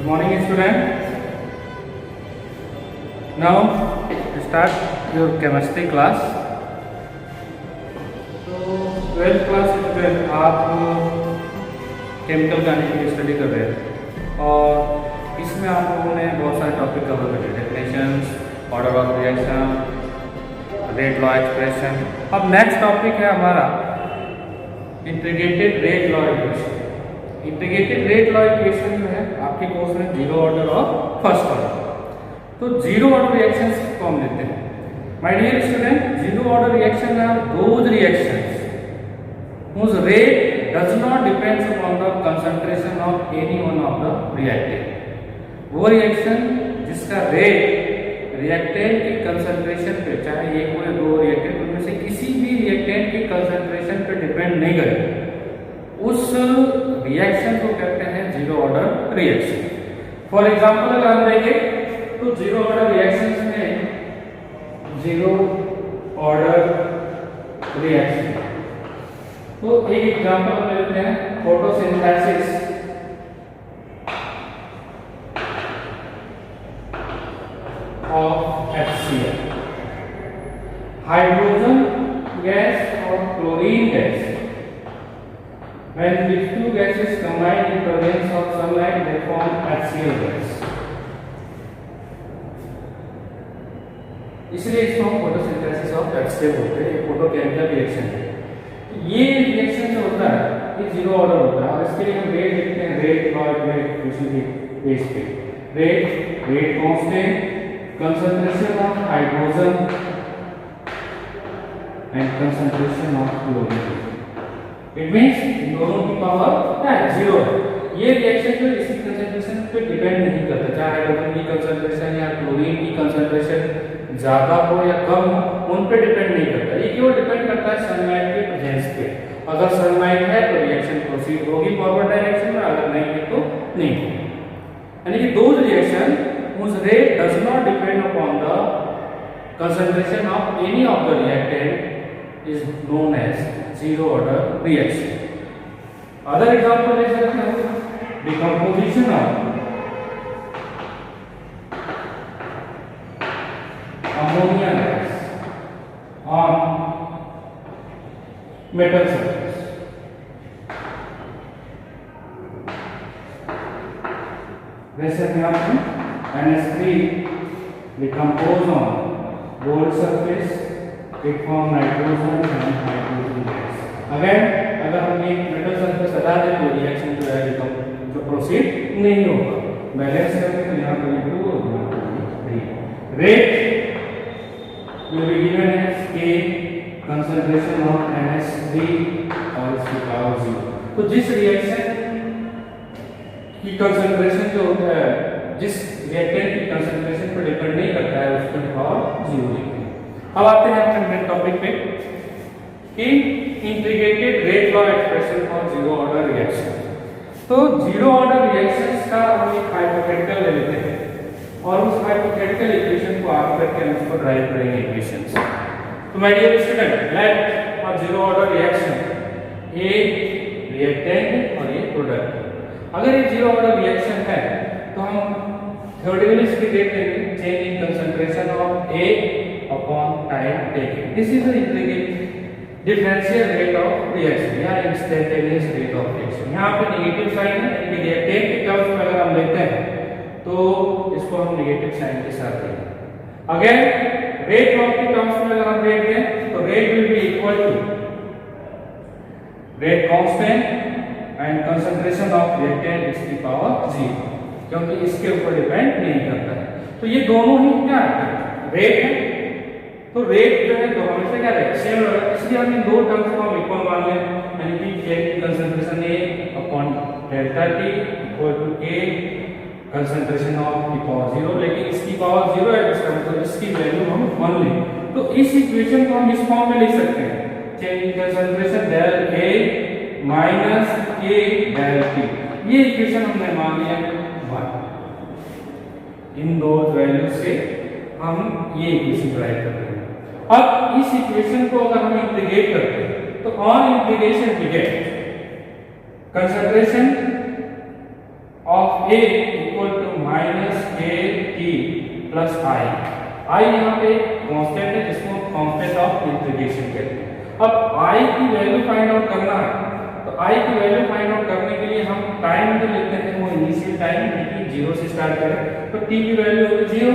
morning student. Now start your chemistry class. तो 12th class student आप chemical organic की study कर रहे हैं और इसमें आप लोगों ने बहुत सारे टॉपिक कवर कर लिए, definitions, order of reaction, rate law expression. अब नेक्स्ट टॉपिक है हमारा integrated rate law equation. Integrated rate law equation जो है आपके कोर्स में जीरो ऑर्डर और फर्स्ट ऑर्डर। तो जीरो ऑर्डर रिएक्शंस को हम लेते हैं। My dear student, zero order reaction are those reactions whose rate does not depends upon the concentration of any one of the reactant। वो reaction जिसका rate reactant की concentration पे, चाहे एक हो या दो रिएक्टेंट उनमें से किसी भी रिएक्टेंट की कंसंट्रेशन पे डिपेंड नहीं करे, उस रिएक्शन को कहते हैं zero order reaction. For example अगर हम देखें तो जीरो ऑर्डर रिएक्शंस में जीरो ऑर्डर रिएक्शन, तो एक एग्जांपल हम लेते हैं photosynthesis. Of HCl, hydrogen gas और chlorine gas, when these two gases combine in presence of sunlight they form HCl gas। इसलिए इसको हम फोटोसिंथेसिस ऑफ HCl बोलते हैं। ये फोटोकेमिकल रिएक्शन है। ये रिएक्शन जो होता है ये जीरो ऑर्डर होता है और इसके लिए हम रेट लिखते हैं, रेट और रेट किसी भी बेस पे, rate constant, concentration of hydrogen and concentration of chlorine. It means इन दोनों की पावर है जीरो। ये रिएक्शन जो इसकी कंसंट्रेशन पे डिपेंड नहीं करता, चाहे हाइड्रोजन की कंसंट्रेशन या क्लोरीन की कंसंट्रेशन ज्यादा हो या कम हो, उन पे डिपेंड नहीं करता। ये केवल डिपेंड करता है सनलाइट के प्रेजेंस पे। अगर सनलाइट है तो रिएक्शन प्रोसीड होगी फॉरवर्ड डायरेक्शन में, अगर नहीं है तो नहीं होगी। यानी कि those reaction whose rate does not depend upon the concentration of any of the reactant is known as zero order reaction। other example ले सकते हैं decomposition of ammonia gas on metal surface। वैसे में आप NH3 decompose on gold surface, it form nitrogen and hydrogen gas। अगर हम एक metal surface हटा दें तो रिएक्शन जो है जो प्रोसीड नहीं होगा। बैलेंस करके तो यहाँ पर 2 और यहाँ पर 3। Rate will be given as K, concentration of NH3 और इसकी पावर 0। तो जिस रिएक्शन की कंसंट्रेशन जो होता है, जिस रिएक्टेंट की कंसंट्रेशन पर डिपेंड नहीं करता है, उसकी पावर 0 लिखते हैं। अब आते हैं अपने मेन टॉपिक पे कि integrated rate law expression for zero order reaction. तो जीरो ऑर्डर रिएक्शंस का हम एक हाइपोथेटिकल ले लेते हैं और उस हाइपोथेटिकल इक्वेशन को आप करके हम इसको ड्राइव करेंगे इक्वेशंस। तो my dear student, let for zero order reaction A reactant और ये प्रोडक्ट। अगर ये जीरो ऑर्डर रिएक्शन है तो हम थ्योरेटिकली इसकी रेट लेंगे, change in concentration of A upon time taken. This is the integrated differential rate of reaction या इंस्टेंटेनियस रेट ऑफ रिएक्शन। यहाँ पे नेगेटिव साइन है, यानी कि रिएक्टेंट के टर्म्स में अगर हम लेते हैं तो इसको हम नेगेटिव साइन के साथ लेंगे। अगर रेट ऑफ के टर्म्स में अगर हम देखते हैं तो rate will be equal to rate constant and concentration of reactant is की पावर 0, क्योंकि इसके ऊपर डिपेंड नहीं करता है। तो ये दोनों ही क्या है, रेट है। तो रेट जो है तो हमेशा क्या रहेगा, सेम रहेगा। इसलिए हम इन दो टर्म्स को हम इक्वल मान लें, यानी कि K की concentration A upon delta T equal to K concentration of की पावर 0। लेकिन इसकी पावर 0 है, इसका मतलब इसकी वैल्यू हम 1 लें। तो इस इक्वेशन को हम इस फॉर्म में लिख सकते हैं, change in concentration del A minus K del T। ये इक्वेशन हमने मान लिया 1। इन दो वैल्यू से हम ये इक्वेशन ड्राइव कर रहे हैं। अब इस इक्वेशन को अगर हम इंटीग्रेट करते हैं तो on integration we get concentration of A equal to minus k t plus I. I यहाँ पे कांस्टेंट है जिसको कांस्टेंट ऑफ इंटीग्रेशन कहते हैं। अब आई की वैल्यू फाइंड आउट करना है, तो आई की वैल्यू फाइंड आउट करने के लिए हम टाइम जो लेते हैं वो इनिशियल टाइम यानी 0 से स्टार्ट करें, तो टी की वैल्यू होगी 0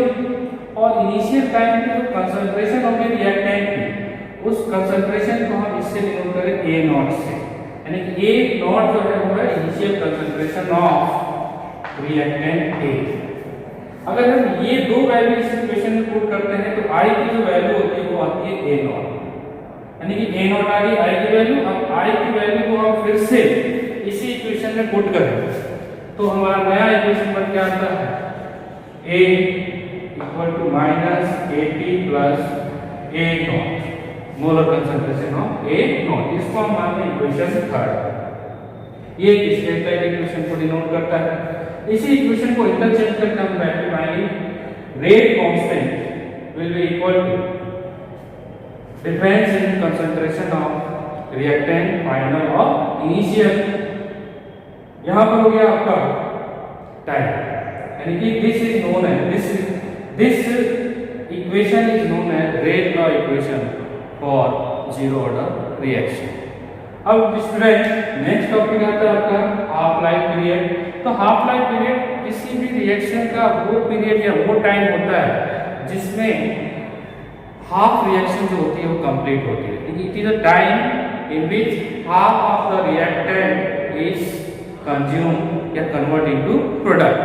और इनिशियल टाइम की जो कंसंट्रेशन होगी रिएक्टेंट की, उस कंसंट्रेशन को हम इससे डिनोट करें ए नॉट से, यानी कि ए नॉट जो है वो है initial concentration of reactant A. अगर हम ये दो वैल्यू इस इक्वेशन में पुट करते हैं तो आई की जो वैल्यू होती है वो आती है ए नॉट, यानी कि ए नॉट आ गई आई की वैल्यू। अब आई की वैल्यू को हम फिर से इसी इक्वेशन में पुट करें तो हमारा नया इक्वेशन बन के आता है a equal to minus A t plus A naught molar concentration of A naught. इसको हम मानते हैं इक्वेशन थर्ड। ये डिस्क्रीट टाइप इक्वेशन को डिनोट करता है। इसी इक्वेशन को इंटरचेंज करके हम वैल्यू पाएंगे rate constant will be equal to difference in concentration of reactant final और इनिशियल। यहां पर हो गया आपका टाइम, यानी कि this is known as this equation is known as rate law equation for zero order reaction. अब स्टूडेंट नेक्स्ट टॉपिक आता है आपका हाफ लाइफ पीरियड। तो हाफ लाइफ पीरियड किसी भी रिएक्शन का वो पीरियड या वो टाइम होता है जिसमें हाफ रिएक्शन जो होती है वो कंप्लीट होती है। It is a time in which half of the reactant is consume या कन्वर्ट इनटू प्रोडक्ट।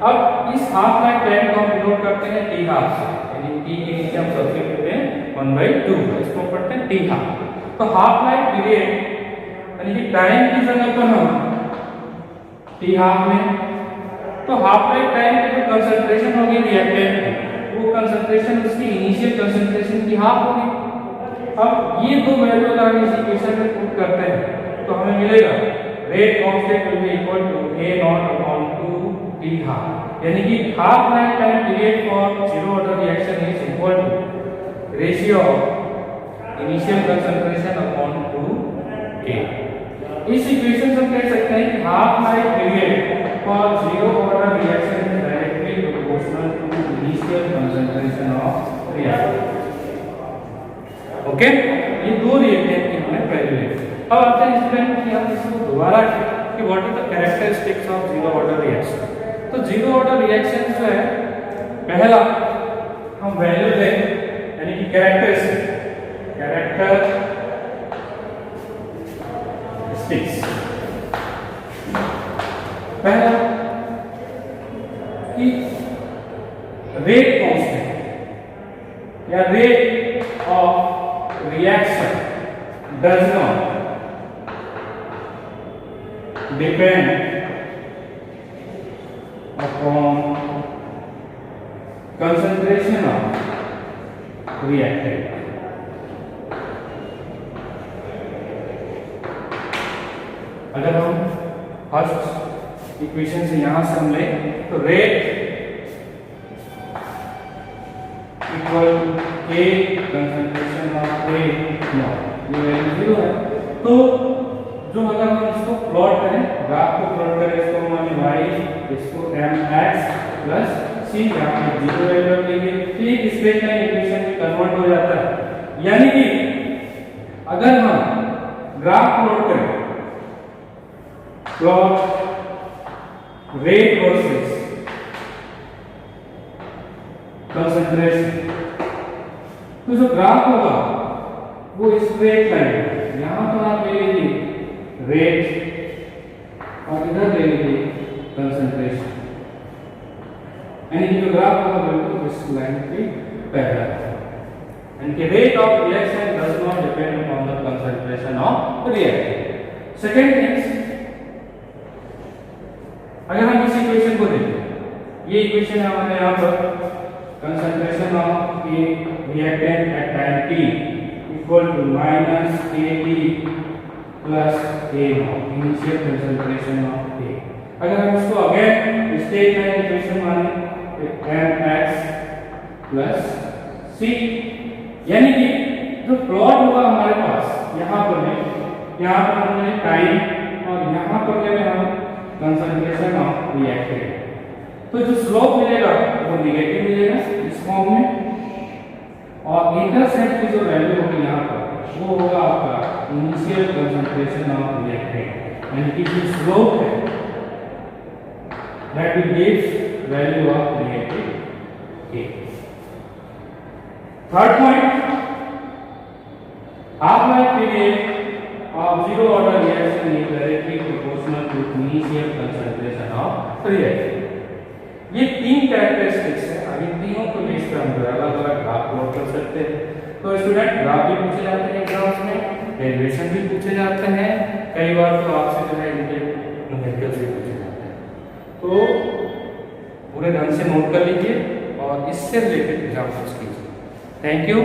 अब इस हाफ लाइफ टाइम को हम डिनोट करते हैं टी हाफ से, यानी टी के नीचे हम सब्स्टिट्यूट करते हैं 1/2, इसको पढ़ते हैं टी हाफ। तो हाफ लाइफ पीरियड यानी कि टाइम की जगह पर हम टी हाफ में, तो हाफ लाइफ टाइम की जो कंसंट्रेशन होगी रिएक्टेंट की वो कंसंट्रेशन उसकी इनिशियल कंसंट्रेशन की हाफ होगी। अब ये दो वैल्यू अगर इस इक्वेशन में पुट करते हैं तो हमें मिलेगा rate constant will be equal to a naught upon 2 t half, यानी कि half life time period for zero order reaction is equal to ratio of initial concentration upon 2a। इस इक्वेशन से हम कह सकते हैं कि half life period for zero order reaction is directly proportional to initial concentration of reactant. Okay, ये दो reactant की हमने वैल्यू ली। अब आते हैं स्टूडेंट कि हम इसको दोबारा कि what are the characteristics of zero order reaction. तो जीरो ऑर्डर रिएक्शन जो है पहला हम वैल्यू लें यानी कि कैरेक्टरिस्टिक्स पहला कि रेट कांस्टेंट या rate of reaction does not depend upon concentration of reactant. अगर हम फर्स्ट इक्वेशन से यहां से हम लें तो rate equal A concentration of A not, ये वैल्यू 0 है। तो जो अगर हम इसको प्लॉट करें, ग्राफ को प्लॉट करें, इसको मान y, इसको mx प्लस c, यहाँ पे 0 वैल्यू लेंगे, ठीक स्ट्रेट लाइन इक्वेशन में कन्वर्ट हो जाता है। यानी कि अगर हम ग्राफ प्लॉट करें, प्लॉट रेट वर्सेस कंसंट्रेशन, तो जो ग्राफ होगा वो स्ट्रेट लाइन, यहां पर आप ले लीजिए रेट और इधर ले लीजिए कंसंट्रेशन, यानी कि जो ग्राफ होगा बिल्कुल इस लाइन के पैरेलल है। यानी कि rate of reaction does not depend upon the concentration of reactant. Second thing, अगर हम इस इक्वेशन को देखें, ये इक्वेशन है हमारे यहाँ पर concentration of a reactant at time t equal to minus kT plus a naught, initial concentration of A। अगर हम इसको अगेन स्टेट लाइन इक्वेशन माने mx प्लस c, यानी कि जो प्लॉट होगा हमारे पास यहाँ पर हमने टाइम और यहाँ पर ले हम कंसंट्रेशन ऑफ रिएक्टेंट। तो जो स्लोप मिलेगा वो नेगेटिव मिलेगा इस फॉर्म में, और इंटरसेप्ट की जो वैल्यू होगी यहाँ पर वो होगा आपका इनिशियल कंसंट्रेशन ऑफ रिएक्टेंट, यानी कि जो स्लोप है that will give value of reactive के। Third point, half-life period of zero order reaction is directly proportional to initial concentration of reactant। ये तीन कैरेक्टरिस्टिक्स है, अभी तीनों को बेस पे हम अलग अलग ग्राफ प्लॉट कर सकते हैं। तो स्टूडेंट ग्राफ भी पूछे जाते हैं एग्जाम्स में, डेरिवेशन भी पूछे जाते हैं, कई बार तो आपसे जो है इनके न्यूमेरिकल्स भी पूछे जाते हैं। तो पूरे ढंग से नोट कर लीजिए और इससे रिलेटेड एग्जाम्पल्स कीजिए। Thank you.